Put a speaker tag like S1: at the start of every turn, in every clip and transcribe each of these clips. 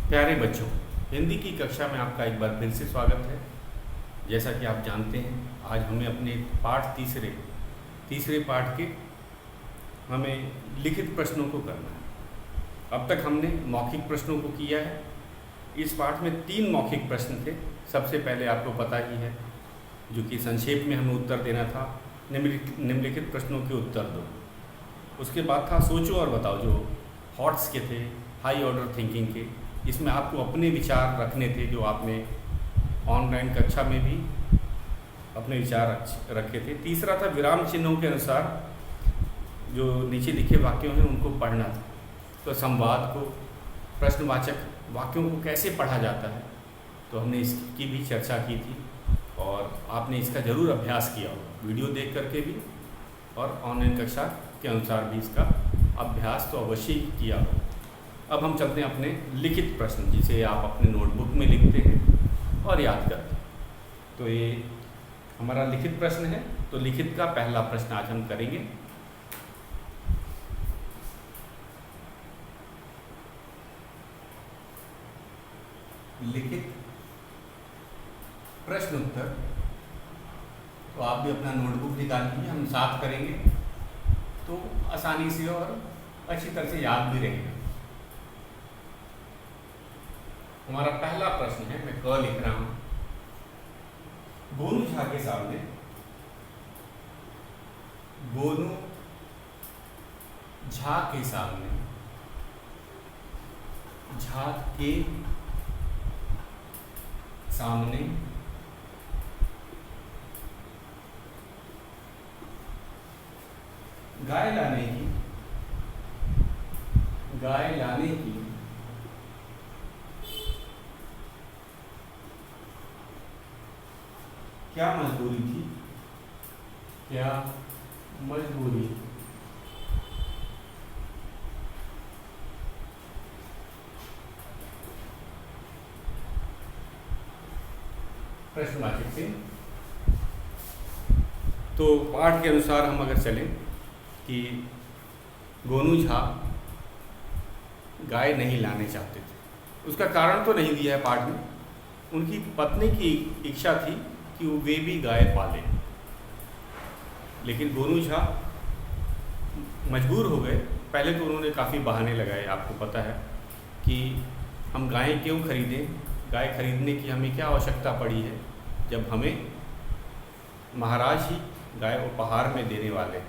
S1: प्यारे बच्चों, हिंदी की कक्षा में आपका एक बार फिर से स्वागत है। जैसा कि आप जानते हैं, आज हमें अपने पाठ तीसरे पाठ के हमें लिखित प्रश्नों को करना है। अब तक हमने मौखिक प्रश्नों को किया है। इस पाठ में 3 मौखिक प्रश्न थे। सबसे पहले आपको पता ही है, जो कि संक्षेप में हमें उत्तर देना था, निम्नलिखित प्रश्नों के उत्तर दो। उसके बाद था सोचो और बताओ, जो हॉट्स के थे, हाई ऑर्डर थिंकिंग के। इसमें आपको अपने विचार रखने थे, जो आपने ऑनलाइन कक्षा में भी अपने विचार रखे थे। तीसरा था विराम चिन्हों के अनुसार जो नीचे लिखे वाक्यों हैं उनको पढ़ना था। तो संवाद को, प्रश्नवाचक वाक्यों को कैसे पढ़ा जाता है, तो हमने इसकी भी चर्चा की थी और आपने इसका ज़रूर अभ्यास किया हो, वीडियो देख करके भी और ऑनलाइन कक्षा के अनुसार भी इसका अभ्यास तो अवश्य ही किया हो। अब हम चलते हैं अपने लिखित प्रश्न, जिसे आप अपने नोटबुक में लिखते हैं और याद करते हैं। तो ये हमारा लिखित प्रश्न है। तो लिखित का पहला प्रश्न आज हम करेंगे। लिखित प्रश्न उत्तर। तो आप भी अपना नोटबुक निकाल लीजिए, हम साथ करेंगे तो आसानी से और अच्छी तरह से याद भी रहेगा। हमारा पहला प्रश्न है, मैं क लिख रहा हूं। गोनू झा के सामने, गोनू झा के सामने, झा के सामने गाय लाने की क्या मजबूरी थी? क्या मजबूरी? प्रश्नवाचक से। तो पाठ के अनुसार हम अगर चलें कि गोनू झा गाय नहीं लाने चाहते थे। उसका कारण तो नहीं दिया है पाठ में। उनकी पत्नी की इच्छा थी कि वे भी गाय पालें, लेकिन गोनू झा मजबूर हो गए। पहले तो उन्होंने काफ़ी बहाने लगाए। आपको पता है कि हम गाय क्यों खरीदें, गाय खरीदने की हमें क्या आवश्यकता पड़ी है, जब हमें महाराज ही गाय उपहार में देने वाले।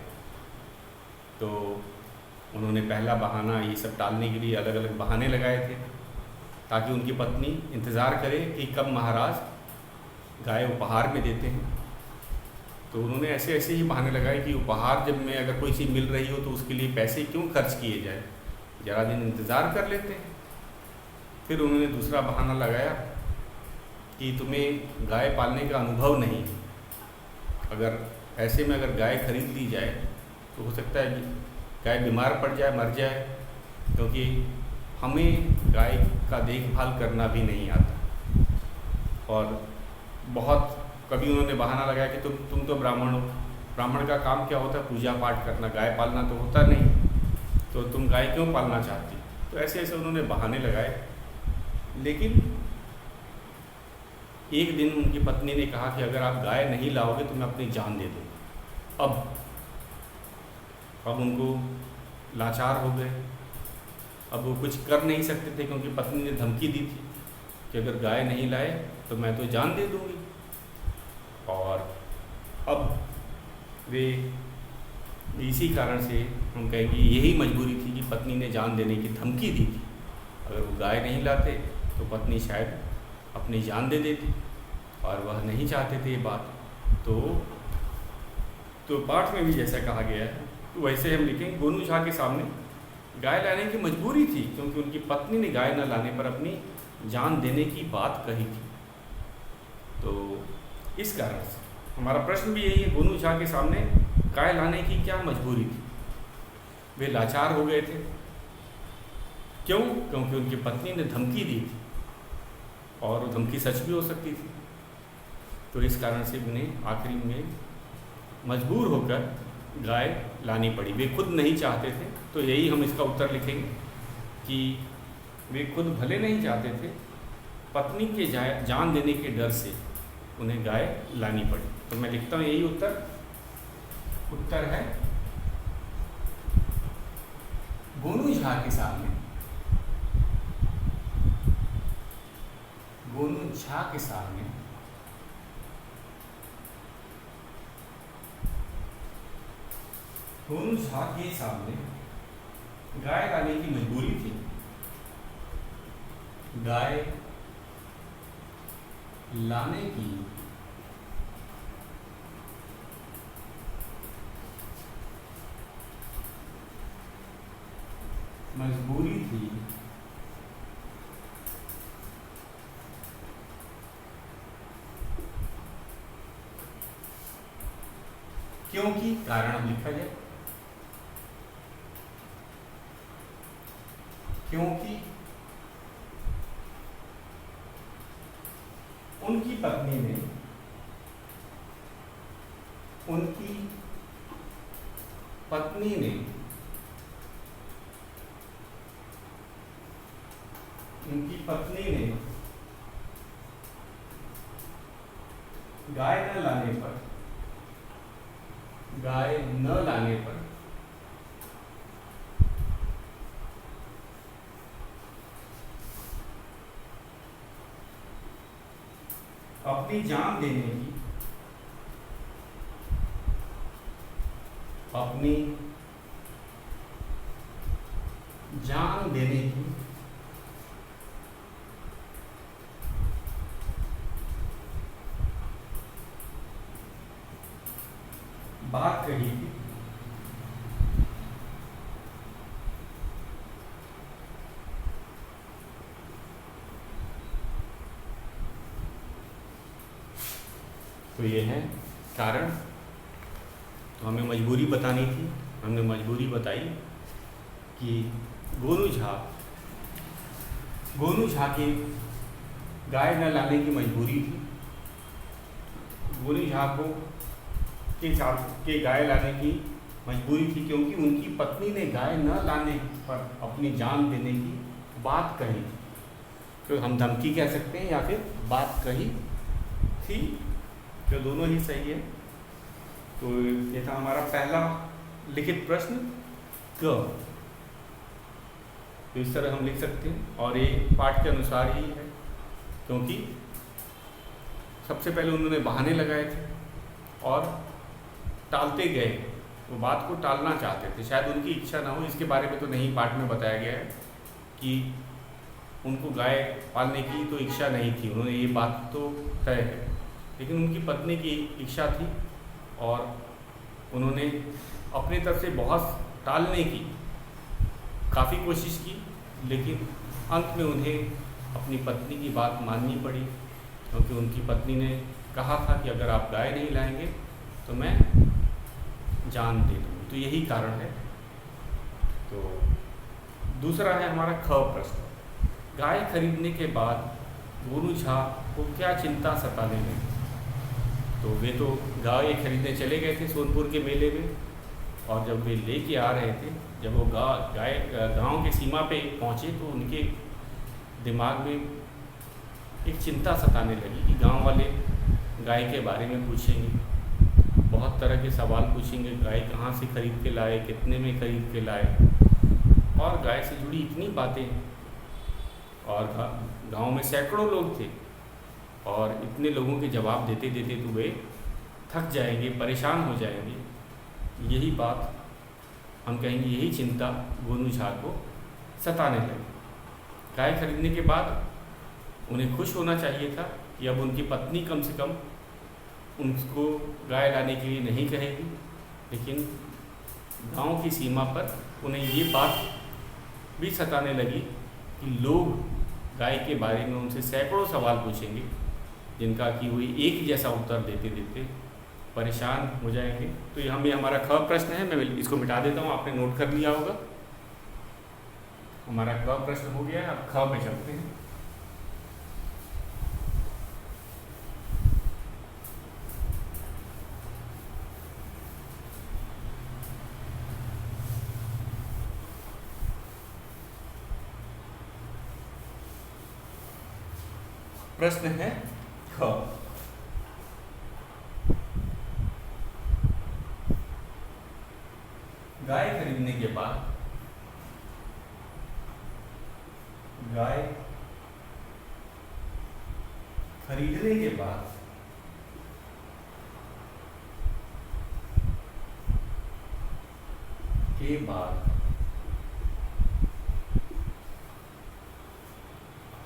S1: तो उन्होंने पहला बहाना ये सब टालने के लिए अलग अलग बहाने लगाए थे, ताकि उनकी पत्नी इंतज़ार करे कि कब महाराज गाय उपहार में देते हैं। तो उन्होंने ऐसे ही बहाने लगाए कि उपहार जब में अगर कोई चीज़ मिल रही हो तो उसके लिए पैसे क्यों खर्च किए जाए, ज़रा दिन इंतज़ार कर लेते हैं। फिर उन्होंने दूसरा बहाना लगाया कि तुम्हें गाय पालने का अनुभव नहीं है। अगर ऐसे में अगर गाय खरीद ली जाए तो हो सकता है कि गाय बीमार पड़ जाए, मर जाए, क्योंकि हमें गाय का देखभाल करना भी नहीं आता। और बहुत कभी उन्होंने बहाना लगाया कि तुम तो ब्राह्मण हो, ब्राह्मण का काम क्या होता है? पूजा पाठ करना, गाय पालना तो होता नहीं, तो तुम गाय क्यों पालना चाहती? तो ऐसे उन्होंने बहाने लगाए। लेकिन एक दिन उनकी पत्नी ने कहा कि अगर आप गाय नहीं लाओगे तो मैं अपनी जान दे दूँगा। अब उनको लाचार हो गए। अब वो कुछ कर नहीं सकते थे, क्योंकि पत्नी ने धमकी दी थी कि अगर गाय नहीं लाए तो मैं तो जान दे दूँगी। और अब वे इसी कारण से हम कहेंगे यही मजबूरी थी कि पत्नी ने जान देने की धमकी दी थी। अगर वो गाय नहीं लाते तो पत्नी शायद अपनी जान दे देती, और वह नहीं चाहते थे ये बात। तो पाठ में भी जैसा कहा गया है तो वैसे हम लिखेंगे, गोनू झा के सामने गाय लाने की मजबूरी थी, क्योंकि उनकी पत्नी ने गाय न लाने पर अपनी जान देने की बात कही थी। तो इस कारण से हमारा प्रश्न भी यही है, गोनू झा के सामने गाय लाने की क्या मजबूरी थी? वे लाचार हो गए थे। क्यों? क्योंकि उनकी पत्नी ने धमकी दी थी, और वो धमकी सच भी हो सकती थी। तो इस कारण से उन्हें आखिरी में मजबूर होकर गाय लानी पड़ी। वे खुद नहीं चाहते थे। तो यही हम इसका उत्तर लिखेंगे कि वे खुद भले नहीं चाहते थे, पत्नी के जान देने के डर से उन्हें गाय लानी पड़ी। तो मैं लिखता हूँ यही उत्तर है गोनू झा के सामने, गोनू झा के सामने गोनू झा के सामने गाय लाने की मजबूरी थी। गाय लाने की मजबूरी थी, क्योंकि कारण अब लिखा जाए, क्योंकि उनकी पत्नी ने गाय न लाने पर अपनी जान देने की बात कही थी। तो ये है कारण। तो हमें मजबूरी बतानी थी, हमने मजबूरी बताई कि गोनू झा की गाय न लाने की मजबूरी थी। गोनू झा के गाय लाने की मजबूरी थी क्योंकि उनकी पत्नी ने गाय न लाने पर अपनी जान देने की बात कही थी। तो हम धमकी कह सकते हैं या फिर बात कही थी, तो दोनों ही सही है। तो ये था हमारा पहला लिखित प्रश्न क। तो इस तरह हम लिख सकते हैं और ये पाठ के अनुसार ही है, क्योंकि सबसे पहले उन्होंने बहाने लगाए थे और टालते गए, वो बात को टालना चाहते थे, शायद उनकी इच्छा ना हो। इसके बारे में तो नहीं पाठ में बताया गया है कि उनको गाय पालने की तो इच्छा नहीं थी, उन्होंने ये बात तो तय है, लेकिन उनकी पत्नी की इच्छा थी और उन्होंने अपनी तरफ से बहुत टालने की काफ़ी कोशिश की, लेकिन अंत में उन्हें अपनी पत्नी की बात माननी पड़ी, क्योंकि उनकी पत्नी ने कहा था कि अगर आप गाय नहीं लाएंगे तो मैं जान दे दूँगी। तो यही कारण है। तो दूसरा है हमारा ख प्रश्न। गाय खरीदने के बाद गोनू झा को क्या चिंता सताने लगी? तो वे तो गाय खरीदने चले गए थे सोनपुर के मेले में, और जब वे लेके आ रहे थे, जब वो गाय गांव की सीमा पे पहुँचे तो उनके दिमाग में एक चिंता सताने लगी कि गांव वाले गाय के बारे में पूछेंगे, बहुत तरह के सवाल पूछेंगे, गाय कहाँ से खरीद के लाए, कितने में खरीद के लाए, और गाय से जुड़ी इतनी बातें। और गांव में सैकड़ों लोग थे और इतने लोगों के जवाब देते देते तो वे थक जाएंगे, परेशान हो जाएंगे। यही बात हम कहेंगे, यही चिंता गोनू झा को सताने लगी। गाय खरीदने के बाद उन्हें खुश होना चाहिए था कि अब उनकी पत्नी कम से कम उनको गाय लाने के लिए नहीं कहेगी, लेकिन गांव की सीमा पर उन्हें ये बात भी सताने लगी कि लोग गाय के बारे में उनसे सैकड़ों सवाल पूछेंगे, जिनका कि वो एक जैसा उत्तर देते देते परेशान हो जाएंगे। तो ये हमारा ख प्रश्न है, मैं इसको मिटा देता हूँ, आपने नोट कर लिया होगा। हमारा क प्रश्न हो गया है, अब ख पे चलते हैं। प्रश्न है ख। गाय खरीदने के बाद गाय खरीदने के बाद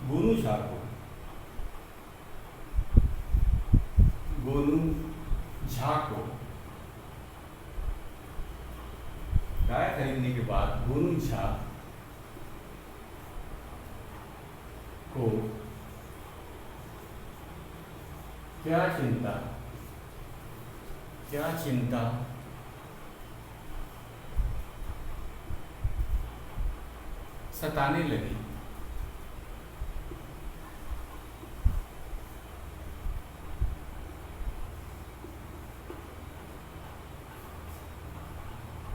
S1: गोनू झा को गाय खरीदने के बाद गोनू झा को क्या चिंता सताने लगी।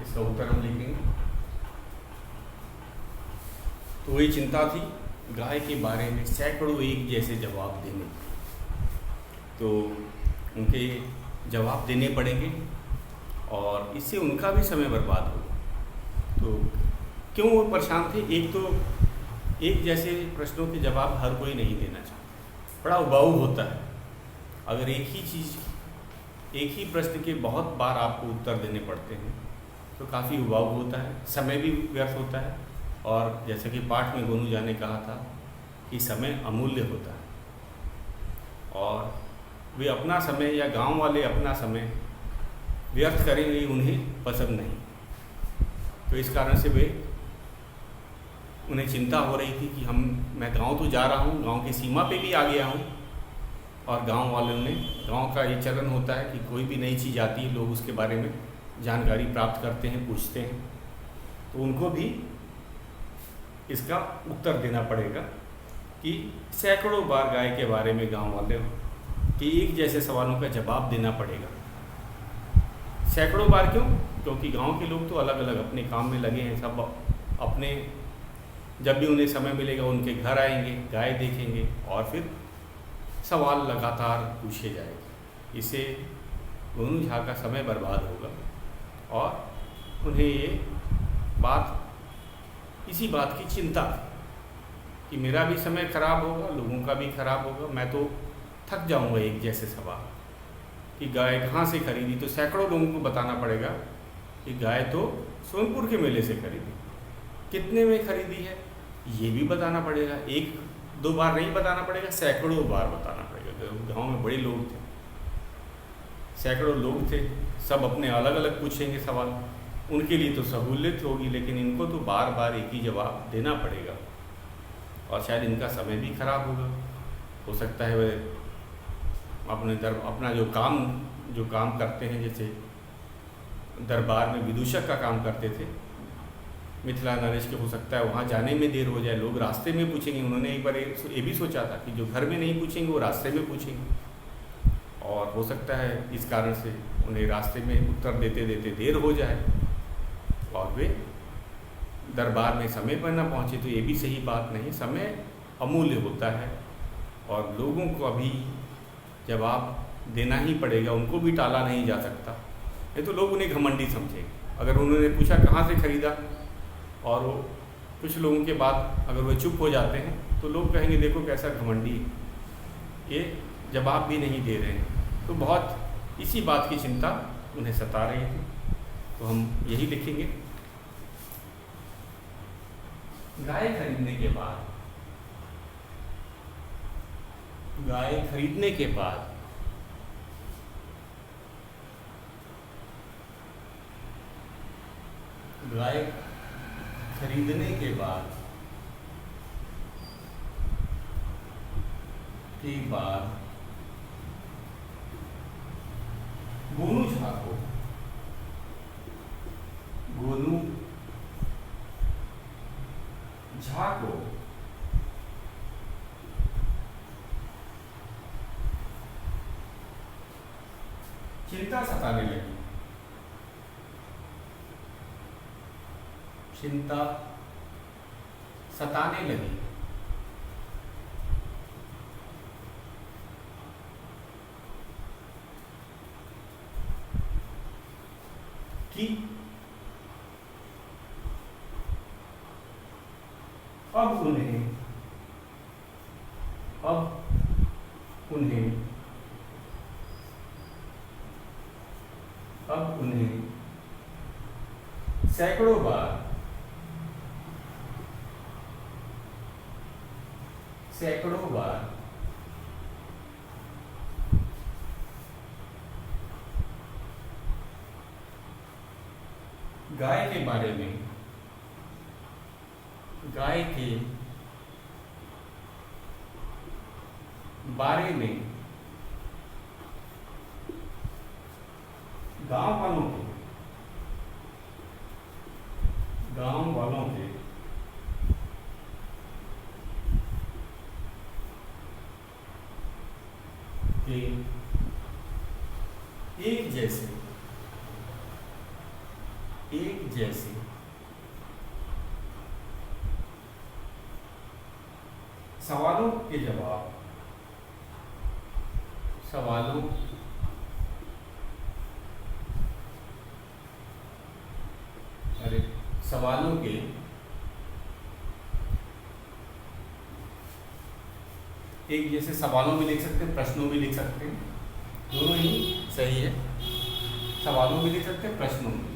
S1: इसका उत्तर हम लिखेंगे। तो वही चिंता थी गाय के बारे में सैकड़ों एक जैसे जवाब देने, तो उनके जवाब देने पड़ेंगे और इससे उनका भी समय बर्बाद होगा। तो क्यों वो परेशान थे? एक तो एक जैसे प्रश्नों के जवाब हर कोई नहीं देना चाहता, बड़ा उबाऊ होता है। अगर एक ही प्रश्न के बहुत बार आपको उत्तर देने पड़ते हैं तो काफ़ी उबाऊ होता है, समय भी व्यर्थ होता है। और जैसे कि पाठ में गोनू झा ने कहा था कि समय अमूल्य होता है और वे अपना समय या गांव वाले अपना समय व्यर्थ करेंगे, उन्हें पसंद नहीं। तो इस कारण से उन्हें चिंता हो रही थी कि मैं गांव तो जा रहा हूं, गांव की सीमा पे भी आ गया हूं और गांव वालों ने, गांव का ये चलन होता है कि कोई भी नई चीज़ आती है लोग उसके बारे में जानकारी प्राप्त करते हैं, पूछते हैं। तो उनको भी इसका उत्तर देना पड़ेगा कि सैकड़ों बार गाय के बारे में गांव वाले कि एक जैसे सवालों का जवाब देना पड़ेगा। सैकड़ों बार क्यों? क्योंकि गांव के लोग तो अलग अलग अपने काम में लगे हैं, सब अपने, जब भी उन्हें समय मिलेगा उनके घर आएंगे, गाय देखेंगे और फिर सवाल लगातार पूछे जाएंगे। इससे गोनू झा का समय बर्बाद होगा और उन्हें ये बात, इसी बात की चिंता थी कि मेरा भी समय खराब होगा, लोगों का भी खराब होगा, मैं तो थक जाऊंगा एक जैसे सवाल कि गाय कहाँ से खरीदी। तो सैकड़ों लोगों को बताना पड़ेगा कि गाय तो सोनपुर के मेले से खरीदी, कितने में खरीदी है ये भी बताना पड़ेगा। एक दो बार नहीं बताना पड़ेगा, सैकड़ों बार बताना पड़ेगा। गांव में बड़े लोग थे, सैकड़ों लोग थे, सब अपने अलग अलग पूछेंगे सवाल, उनके लिए तो सहूलियत होगी, लेकिन इनको तो बार बार एक ही जवाब देना पड़ेगा और शायद इनका समय भी खराब होगा। हो सकता है वे अपना जो काम करते हैं, जैसे दरबार में विदूषक का काम करते थे मिथिला नरेश के, हो सकता है वहाँ जाने में देर हो जाए, लोग रास्ते में पूछेंगे। उन्होंने एक बार ये भी सोचा था कि जो घर में नहीं पूछेंगे वो रास्ते में पूछेंगे और हो सकता है इस कारण से उन्हें रास्ते में उत्तर देते देते देर हो जाए और वे दरबार में समय पर न पहुँचे। तो ये भी सही बात नहीं, समय अमूल्य होता है और लोगों को अभी जवाब देना ही पड़ेगा, उनको भी टाला नहीं जा सकता। ये तो लोग उन्हें घमंडी समझेंगे। अगर उन्होंने पूछा कहाँ से खरीदा और वो कुछ लोगों के बाद अगर वो चुप हो जाते हैं तो लोग कहेंगे देखो कैसा घमंडी है, ये जवाब भी नहीं दे रहे हैं। तो बहुत इसी बात की चिंता उन्हें सता रही थी। तो हम यही लिखेंगे, गाय खरीदने के बाद, गाय खरीदने के बाद गाय खरीदने के बाद गोनू झा को चिंता सताने लगी। चिंता सताने लगी कि अब उन्हें सैकड़ों बार गाय के बारे में गांव वालों के एक जैसे सवालों के जवाब सवालों के एक जैसे सवालों में लिख सकते हैं, प्रश्नों में लिख सकते हैं, दोनों ही सही है। सवालों में लिख सकते हैं, प्रश्नों में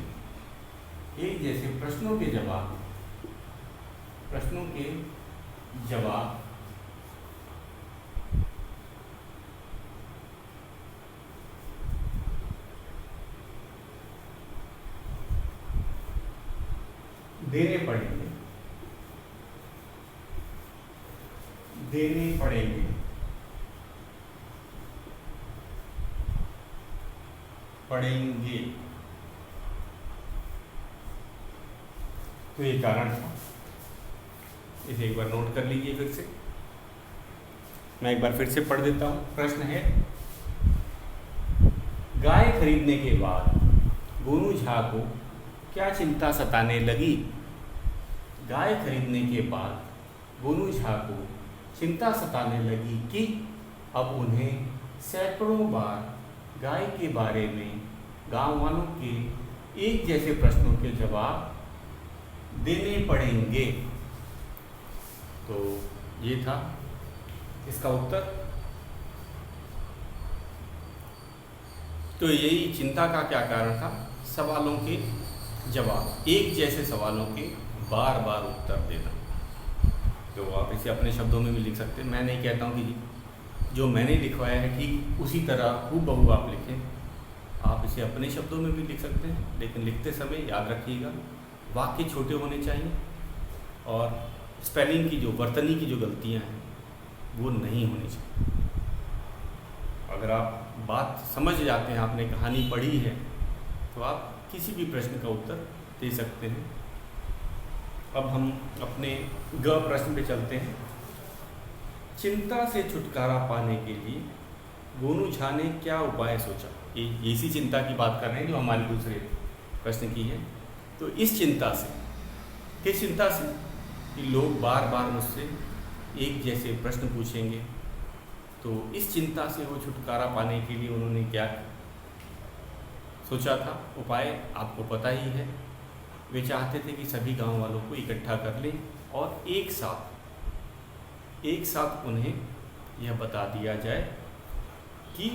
S1: एक जैसे प्रश्नों के जवाब देने पड़ेंगे। तो ये कारण था। इसे एक बार नोट कर लीजिए फिर से। मैं एक बार फिर से पढ़ देता हूँ। प्रश्न है, गाय खरीदने के बाद गोनू झा को क्या चिंता सताने लगी? गाय खरीदने के बाद गोनू झा को चिंता सताने लगी कि अब उन्हें सैकड़ों बार गाय के बारे में गांव वालों के एक जैसे प्रश्नों के जवाब देने पड़ेंगे। तो ये था इसका उत्तर। तो यही चिंता का क्या कारण था? सवालों के जवाब, एक जैसे सवालों के बार बार उत्तर देना। तो आप इसे अपने शब्दों में भी लिख सकते हैं। मैं नहीं कहता हूँ कि जो मैंने लिखवाया है ठीक उसी तरह हूबहू आप लिखें। आप इसे अपने शब्दों में भी लिख सकते हैं, लेकिन लिखते समय याद रखिएगा वाक्य छोटे होने चाहिए और स्पेलिंग की वर्तनी की जो गलतियाँ हैं वो नहीं होनी चाहिए। अगर आप बात समझ जाते हैं, आपने कहानी पढ़ी है, तो आप किसी भी प्रश्न का उत्तर दे सकते हैं। अब हम अपने ग प्रश्न पे चलते हैं। चिंता से छुटकारा पाने के लिए गोनू झा ने क्या उपाय सोचा? ये इसी चिंता की बात कर रहे हैं जो हमारे दूसरे प्रश्न की है। तो इस चिंता से, किस चिंता से? कि लोग बार बार मुझसे एक जैसे प्रश्न पूछेंगे। तो इस चिंता से वो छुटकारा पाने के लिए उन्होंने क्या सोचा था? उपाय आपको पता ही है। वे चाहते थे कि सभी गांव वालों को इकट्ठा कर लें और एक साथ उन्हें यह बता दिया जाए कि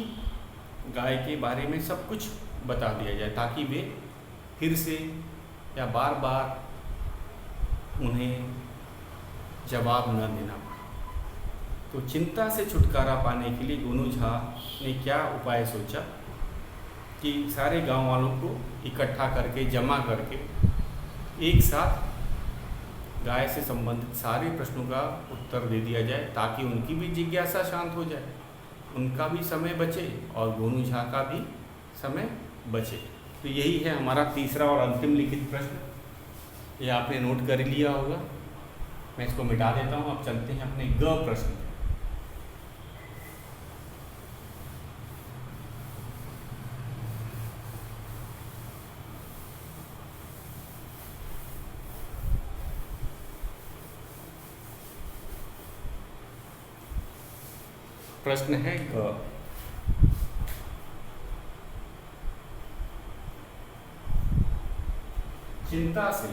S1: गाय के बारे में सब कुछ बता दिया जाए, ताकि वे फिर से या बार बार उन्हें जवाब न देना पड़े। तो चिंता से छुटकारा पाने के लिए गोनू झा ने क्या उपाय सोचा कि सारे गांव वालों को इकट्ठा करके, जमा करके एक साथ गाय से संबंधित सारे प्रश्नों का उत्तर दे दिया जाए, ताकि उनकी भी जिज्ञासा शांत हो जाए, उनका भी समय बचे और गोनू झा का भी समय बचे। तो यही है हमारा तीसरा और अंतिम लिखित प्रश्न। ये आपने नोट कर लिया होगा। मैं इसको मिटा देता हूँ। अब चलते हैं अपने ग प्रश्न पे। प्रश्न है ग। चिंता से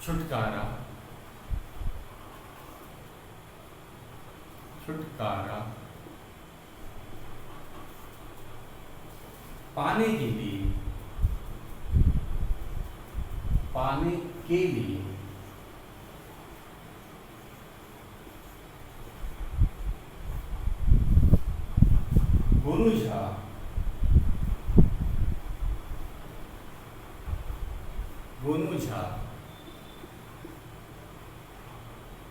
S1: छुटकारा पाने के लिए गोनू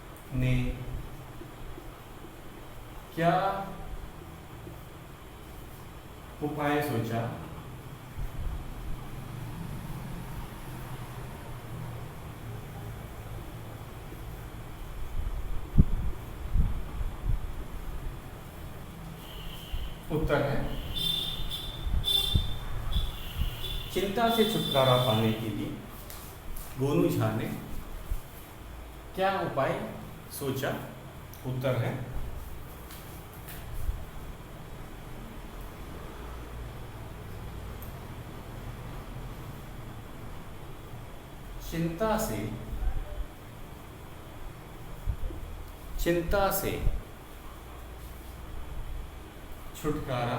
S1: झा ने क्या उपाय सोचा? उत्तर है चिंता से छुटकारा पाने के लिए गोनू झा ने क्या उपाय सोचा? उत्तर है चिंता से छुटकारा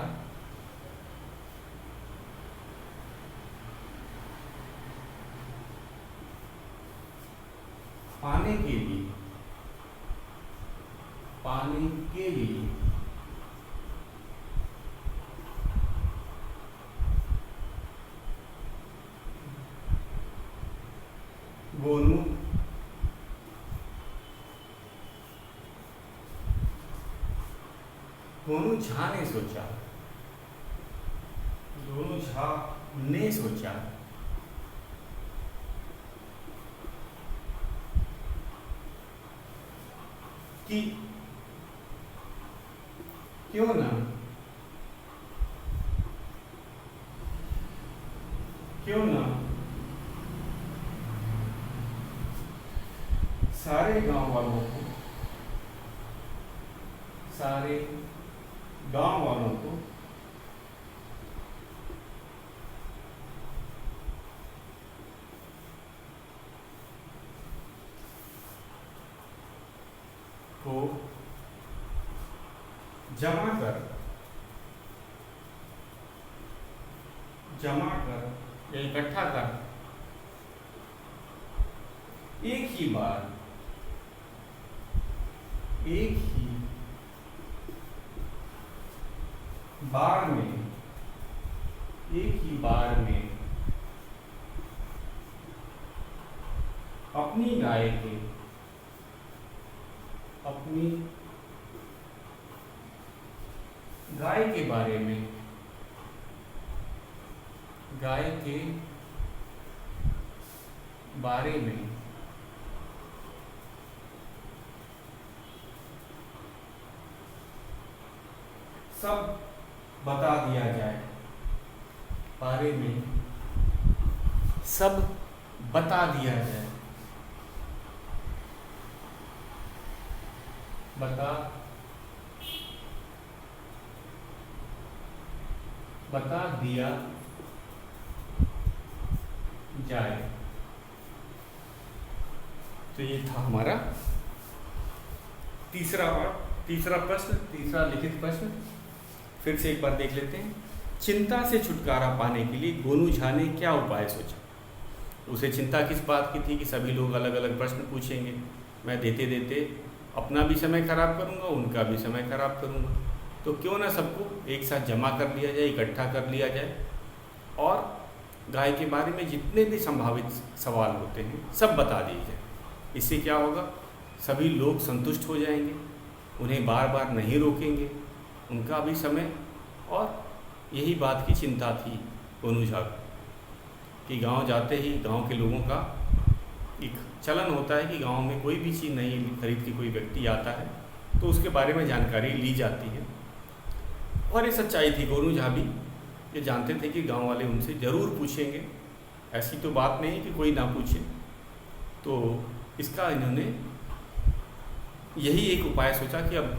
S1: पाने के लिए गोनू झा ने सोचा कि क्यों ना सारे गांव वालों को जमा कर या इकट्ठा कर एक ही बार में अपनी गाय के बारे में सब बता दिया जाए। बता दिया जाए। तो ये था हमारा तीसरा लिखित प्रश्न। फिर से एक बार देख लेते हैं। चिंता से छुटकारा पाने के लिए गोनू झा ने क्या उपाय सोचा? उसे चिंता किस बात की थी कि सभी लोग अलग अलग प्रश्न पूछेंगे, मैं देते देते अपना भी समय खराब करूंगा, उनका भी समय खराब करूंगा, तो क्यों ना सबको एक साथ जमा कर लिया जाए, इकट्ठा कर लिया जाए और गाय के बारे में जितने भी संभावित सवाल होते हैं सब बता दिए जाए। इससे क्या होगा, सभी लोग संतुष्ट हो जाएंगे, उन्हें बार बार नहीं रोकेंगे, उनका भी समय। और यही बात की चिंता थी गोनू झा कि गांव जाते ही गांव के लोगों का एक चलन होता है कि गांव में कोई भी चीज़ नई खरीद के कोई व्यक्ति आता है तो उसके बारे में जानकारी ली जाती है। और ये सच्चाई थी, गोनू झा भी ये जानते थे कि गांव वाले उनसे ज़रूर पूछेंगे, ऐसी तो बात नहीं कि कोई ना पूछे। तो इसका इन्होंने यही एक उपाय सोचा कि अब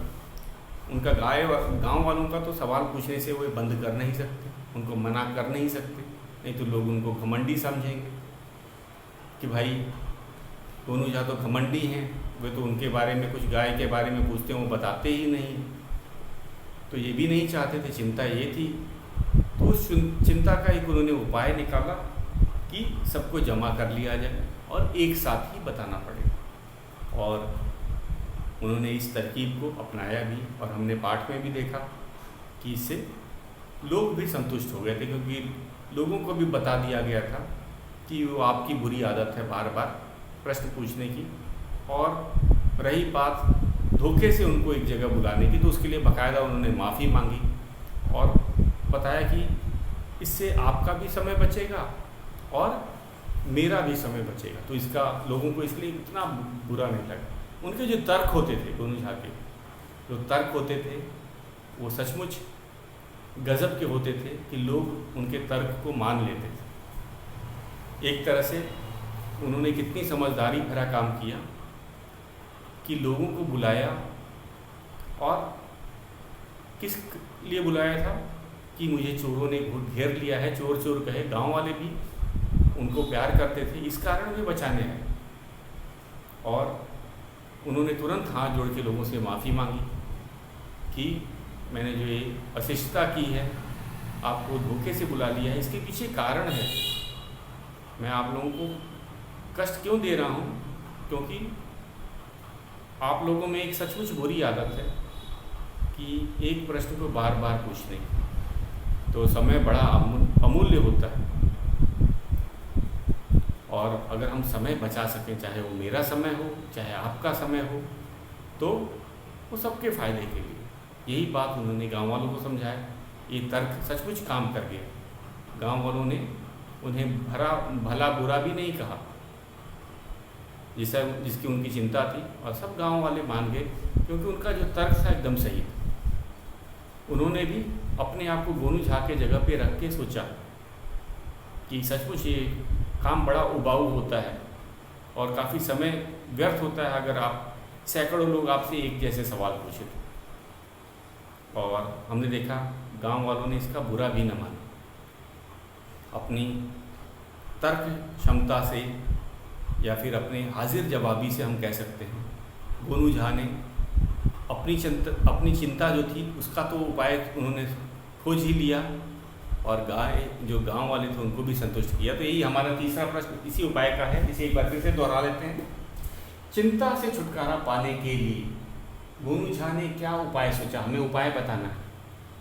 S1: उनका गांव वालों का तो सवाल पूछने से वो बंद कर नहीं सकते, उनको मना कर नहीं सकते, नहीं तो लोग उनको घमंडी समझेंगे कि भाई गोनू झा तो घमंडी हैं, वे तो उनके बारे में कुछ गाय के बारे में पूछते हैं वो बताते ही नहीं। तो ये भी नहीं चाहते थे, चिंता ये थी। तो उस चिंता का एक उन्होंने उपाय निकाला कि सबको जमा कर लिया जाए और एक साथ ही बताना पड़ेगा। और उन्होंने इस तरकीब को अपनाया भी, और हमने पाठ में भी देखा कि इससे लोग भी संतुष्ट हो गए थे, क्योंकि लोगों को भी बता दिया गया था कि वो आपकी बुरी आदत है बार बार प्रश्न पूछने की। और रही बात धोखे से उनको एक जगह बुलाने की, तो उसके लिए बाकायदा उन्होंने माफ़ी मांगी और बताया कि इससे आपका भी समय बचेगा और मेरा भी समय बचेगा। तो इसका लोगों को इसलिए इतना बुरा नहीं लगा। उनके जो तर्क होते थे, गोनू झा के जो तर्क होते थे वो सचमुच गजब के होते थे कि लोग उनके तर्क को मान लेते थे। एक तरह से उन्होंने कितनी समझदारी भरा काम किया कि लोगों को बुलाया, और किस लिए बुलाया था कि मुझे चोरों ने घेर लिया है, चोर चोर कहे। गांव वाले भी उनको प्यार करते थे, इस कारण वे बचाने आए। और उन्होंने तुरंत हाथ जोड़ के लोगों से माफ़ी मांगी कि मैंने जो ये अशिष्टता की है, आपको धोखे से बुला लिया है, इसके पीछे कारण है। मैं आप लोगों को कष्ट क्यों दे रहा हूँ, क्योंकि आप लोगों में एक सचमुच बुरी आदत है कि एक प्रश्न को बार बार पूछने की। तो समय बड़ा अमूल्य होता है, और अगर हम समय बचा सकें, चाहे वो मेरा समय हो चाहे आपका समय हो, तो वो सबके फ़ायदे के लिए। यही बात उन्होंने गांव वालों को समझाया। ये तर्क सचमुच काम कर गया। गांव वालों ने उन्हें भला बुरा भी नहीं कहा, जिसकी उनकी चिंता थी, और सब गांव वाले मान गए, क्योंकि उनका जो तर्क था एकदम सही था। उन्होंने भी अपने आप को गोनू झा के जगह पे रख के सोचा कि सचमुच ये काम बड़ा उबाऊ होता है और काफ़ी समय व्यर्थ होता है अगर आप सैकड़ों लोग आपसे एक जैसे सवाल पूछे तो। और हमने देखा गांव वालों ने इसका बुरा भी न माना। अपनी तर्क क्षमता से या फिर अपने हाजिर जवाबी से हम कह सकते हैं, गोनू झा ने अपनी चिंता जो थी उसका तो उपाय उन्होंने खोज ही लिया, और जो गांव वाले थे उनको भी संतुष्ट किया। तो यही हमारा तीसरा प्रश्न इसी उपाय का है, जिसे एक बार फिर से दोहरा लेते हैं। चिंता से छुटकारा पाने के लिए गोनू झा ने क्या उपाय सोचा, हमें उपाय बताना है।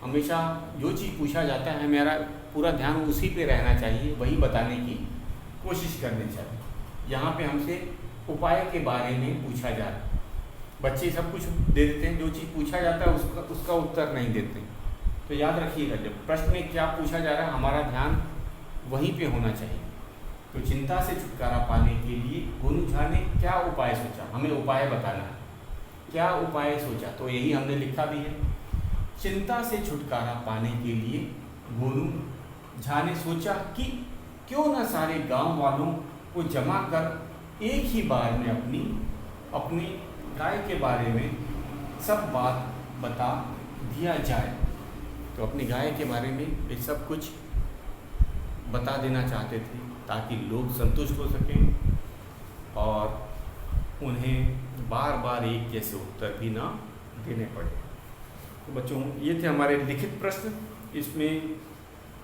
S1: हमेशा जो चीज़ पूछा जाता है मेरा पूरा ध्यान उसी पे रहना चाहिए, वही बताने की कोशिश करनी चाहिए। यहाँ पे हमसे उपाय के बारे में पूछा जा रहा है। बच्चे सब कुछ दे देते हैं, जो चीज़ पूछा जाता है उसका उत्तर नहीं देते। तो याद रखिएगा, जब प्रश्न में क्या पूछा जा रहा है हमारा ध्यान वहीं पे होना चाहिए। तो चिंता से छुटकारा पाने के लिए गोनू झा ने क्या उपाय सोचा, हमें उपाय बताना है। क्या उपाय सोचा, तो यही हमने लिखा भी है। चिंता से छुटकारा पाने के लिए गोनू झा ने सोचा कि क्यों न सारे गांव वालों को जमा कर एक ही बार में अपनी गाय के बारे में सब बात बता दिया जाए। तो अपनी गाय के बारे में ये सब कुछ बता देना चाहते थे ताकि लोग संतुष्ट हो सकें और उन्हें बार बार एक जैसे उत्तर भी ना देने पड़े। तो बच्चों, ये थे हमारे लिखित प्रश्न। इसमें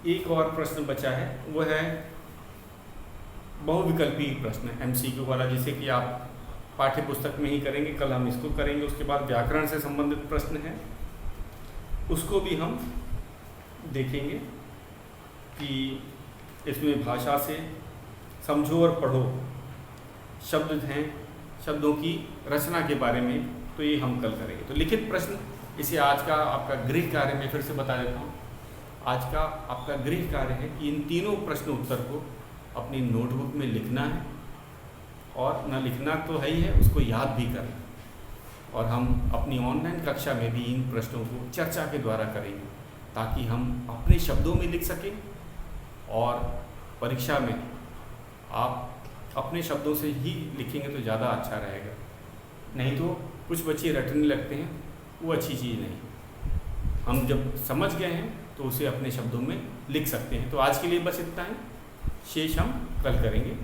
S1: एक और प्रश्न बचा है, वो है बहुविकल्पी प्रश्न, MCQ वाला, जिसे कि आप पाठ्य पुस्तक में ही करेंगे। कल हम इसको करेंगे। उसके बाद व्याकरण से संबंधित प्रश्न है, उसको भी हम देखेंगे कि इसमें भाषा से समझो और पढ़ो शब्द हैं, शब्दों की रचना के बारे में, तो ये हम कल करेंगे। तो लिखित प्रश्न, इसे आज का आपका गृह कार्य में फिर से बता देता हूँ। आज का आपका गृह कार्य है कि इन तीनों प्रश्न उत्तर को अपनी नोटबुक में लिखना है, और न लिखना तो है ही है, उसको याद भी करना। और हम अपनी ऑनलाइन कक्षा में भी इन प्रश्नों को चर्चा के द्वारा करेंगे, ताकि हम अपने शब्दों में लिख सकें, और परीक्षा में आप अपने शब्दों से ही लिखेंगे तो ज़्यादा अच्छा रहेगा। नहीं तो कुछ बच्चे रटने लगते हैं, वो अच्छी चीज़ नहीं। हम जब समझ गए हैं तो उसे अपने शब्दों में लिख सकते हैं। तो आज के लिए बस इतना ही, शेष हम कल करेंगे।